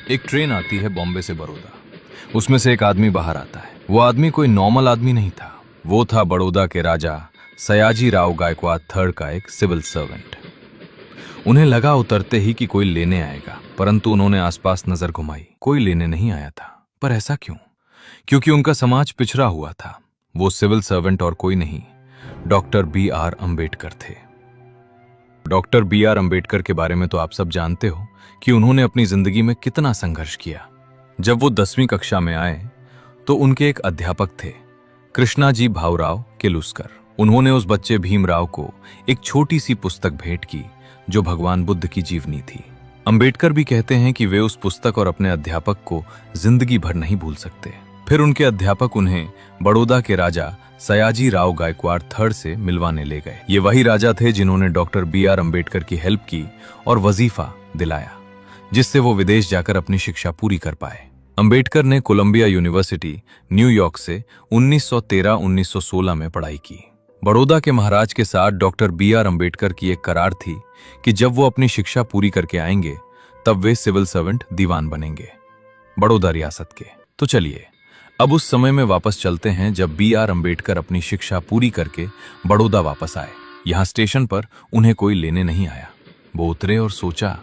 एक ट्रेन आती है बॉम्बे से बड़ौदा। उसमें से एक आदमी बाहर आता है। वो आदमी कोई नॉर्मल आदमी नहीं था। वो था बड़ौदा के राजा सयाजी राव गायकवाड़ थर्ड का एक सिविल सर्वेंट। उन्हें लगा उतरते ही कि कोई लेने आएगा, परंतु उन्होंने आसपास नजर घुमाई। कोई लेने नहीं आया था। पर ऐसा क्यों? क्योंकि उनका समाज पिछड़ा हुआ था। वो सिविल सर्वेंट और कोई नहीं, डॉक्टर B.R. अम्बेडकर थे। Doctor B.R. अम्बेडकर के बारे में तो आप सब जानते हो कि उन्होंने अपनी जिंदगी में कितना संघर्ष किया। जब वो 10वीं कक्षा में आए तो उनके एक अध्यापक थे, कृष्णाजी भाऊराव किर्लोस्कर। उन्होंने उस बच्चे भीमराव को एक छोटी सी पुस्तक भेंट की जो भगवान बुद्ध की जीवनी थी। अम्बेडकर भी कहते हैं कि वे उस पुस्तक और अपने अध्यापक को जिंदगी भर नहीं भूल सकते। फिर उनके अध्यापक उन्हें बड़ौदा के राजा सयाजी राव गायकवाड़ थर्ड से मिलवाने ले गए। ये वही राजा थे जिन्होंने डॉक्टर B.R. अम्बेडकर की हेल्प की और वजीफा दिलाया, जिससे वो विदेश जाकर अपनी शिक्षा पूरी कर पाए। अम्बेडकर ने कोलंबिया यूनिवर्सिटी न्यूयॉर्क से 1913-1916 में पढ़ाई की। बड़ौदा के महाराज के साथ डॉक्टर B.R. अम्बेडकर की एक करार थी कि जब वो अपनी शिक्षा पूरी करके आएंगे तब वे सिविल सर्वेंट दीवान बनेंगे बड़ौदा रियासत के। तो चलिए अब उस समय में वापस चलते हैं जब B.R. अम्बेडकर अपनी शिक्षा पूरी करके बड़ौदा वापस आए। यहाँ स्टेशन पर उन्हें कोई लेने नहीं आया। वो उतरे और सोचा।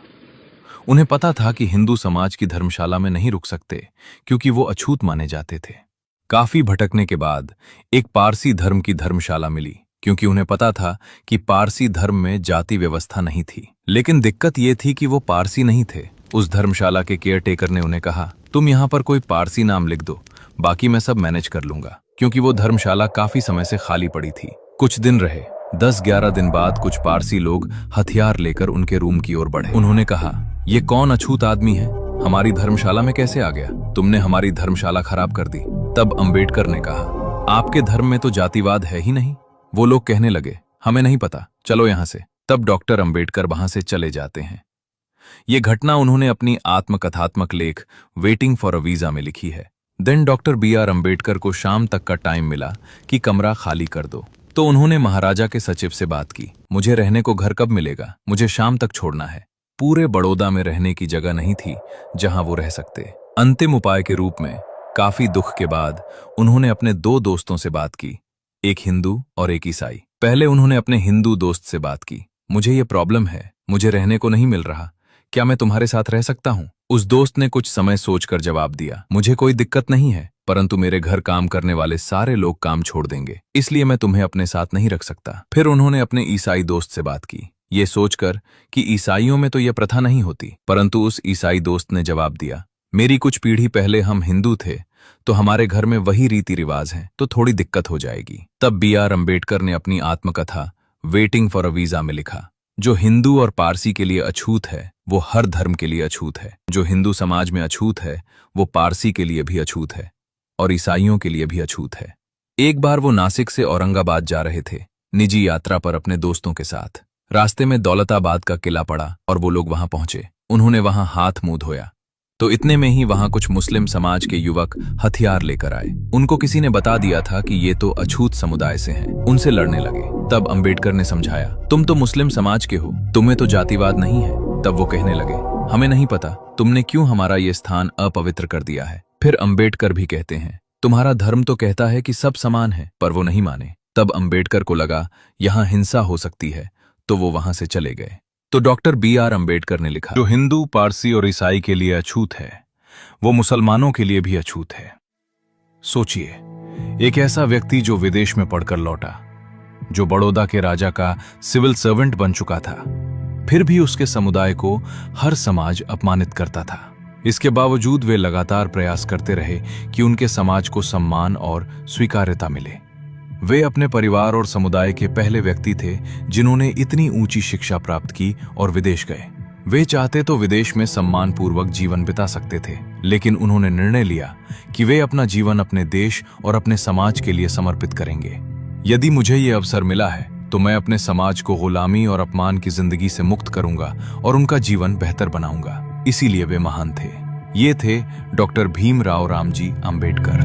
उन्हें पता था कि हिंदू समाज की धर्मशाला में नहीं रुक सकते क्योंकि वो अछूत माने जाते थे। काफी भटकने के बाद एक पारसी धर्म की धर्मशाला मिली, क्योंकि उन्हें पता था कि पारसी धर्म में जाति व्यवस्था नहीं थी। लेकिन दिक्कत ये थी कि वो पारसी नहीं थे। उस धर्मशाला के केयरटेकर ने उन्हें कहा, तुम यहाँ पर कोई पारसी नाम लिख दो, बाकी मैं सब मैनेज कर लूंगा, क्योंकि वो धर्मशाला काफी समय से खाली पड़ी थी। कुछ दिन रहे। 10-11 दिन बाद कुछ पारसी लोग हथियार लेकर उनके रूम की ओर बढ़े। उन्होंने कहा, ये कौन अछूत आदमी है? हमारी धर्मशाला में कैसे आ गया? तुमने हमारी धर्मशाला खराब कर दी। तब अम्बेडकर ने कहा, आपके धर्म में तो जातिवाद है ही नहीं। वो लोग कहने लगे, हमें नहीं पता, चलो यहां से। तब डॉक्टर अम्बेडकर वहां से चले जाते हैं। ये घटना उन्होंने अपनी आत्मकथात्मक लेख वेटिंग फॉर अ वीजा में लिखी है। Then doctor B.R. अम्बेडकर को शाम तक का टाइम मिला कि कमरा खाली कर दो। तो उन्होंने महाराजा के सचिव से बात की, मुझे रहने को घर कब मिलेगा? मुझे शाम तक छोड़ना है। पूरे बड़ौदा में रहने की जगह नहीं थी जहां वो रह सकते। अंतिम उपाय के रूप में काफी दुख के बाद उन्होंने अपने 2 दोस्तों से बात की, एक हिंदू और एक ईसाई। पहले उन्होंने अपने हिंदू दोस्त से बात की, मुझे ये प्रॉब्लम है, मुझे रहने को नहीं मिल रहा, क्या मैं तुम्हारे साथ रह सकता हूँ? उस दोस्त ने कुछ समय सोचकर जवाब दिया, मुझे कोई दिक्कत नहीं है, परंतु मेरे घर काम करने वाले सारे लोग काम छोड़ देंगे, इसलिए मैं तुम्हें अपने साथ नहीं रख सकता। फिर उन्होंने अपने ईसाई दोस्त से बात की, ये सोचकर कि ईसाइयों में तो यह प्रथा नहीं होती, परंतु उस ईसाई दोस्त ने जवाब दिया, मेरी कुछ पीढ़ी पहले हम हिंदू थे तो हमारे घर में वही रीति रिवाज हैं, तो थोड़ी दिक्कत हो जाएगी। तब B.R. अम्बेडकर ने अपनी आत्मकथा वेटिंग फॉर अ वीजा में लिखा, जो हिंदू और पारसी के लिए अछूत है वो हर धर्म के लिए अछूत है। जो हिंदू समाज में अछूत है वो पारसी के लिए भी अछूत है और ईसाइयों के लिए भी अछूत है। एक बार वो नासिक से औरंगाबाद जा रहे थे निजी यात्रा पर अपने दोस्तों के साथ। रास्ते में दौलताबाद का किला पड़ा और वो लोग वहां पहुंचे। उन्होंने वहां हाथ मुंह धोया तो इतने में ही वहां कुछ मुस्लिम समाज के युवक हथियार लेकर आए। उनको किसी ने बता दिया था कि ये तो अछूत समुदाय से हैं, उनसे लड़ने लगे। तब अम्बेडकर ने समझाया, तुम तो मुस्लिम समाज के हो, तुम्हें तो जातिवाद नहीं है। तब वो कहने लगे, हमें नहीं पता तुमने क्यों हमारा ये स्थान अपवित्र कर दिया है। फिर अम्बेडकर भी कहते हैं, तुम्हारा धर्म तो कहता है कि सब समान है, पर वो नहीं माने। तब अम्बेडकर को लगा यहाँ हिंसा हो सकती है, तो वो वहां से चले गए। तो डॉक्टर B.R. अम्बेडकर ने लिखा, जो हिंदू, पारसी और ईसाई के लिए अछूत है वो मुसलमानों के लिए भी अछूत है। सोचिए, एक ऐसा व्यक्ति जो विदेश में पढ़कर लौटा, जो बड़ौदा के राजा का सिविल सर्वेंट बन चुका था, फिर भी उसके समुदाय को हर समाज अपमानित करता था। इसके बावजूद वे लगातार प्रयास करते रहे कि उनके समाज को सम्मान और स्वीकार्यता मिले। वे अपने परिवार और समुदाय के पहले व्यक्ति थे जिन्होंने इतनी ऊंची शिक्षा प्राप्त की और विदेश गए। वे चाहते तो विदेश में सम्मानपूर्वक जीवन बिता सकते थे, लेकिन उन्होंने निर्णय लिया कि वे अपना जीवन अपने देश और अपने समाज के लिए समर्पित करेंगे। यदि मुझे ये अवसर मिला है तो मैं अपने समाज को गुलामी और अपमान की जिंदगी से मुक्त करूंगा और उनका जीवन बेहतर बनाऊंगा। इसीलिए वे महान थे। ये थे डॉक्टर भीमराव रामजी अम्बेडकर।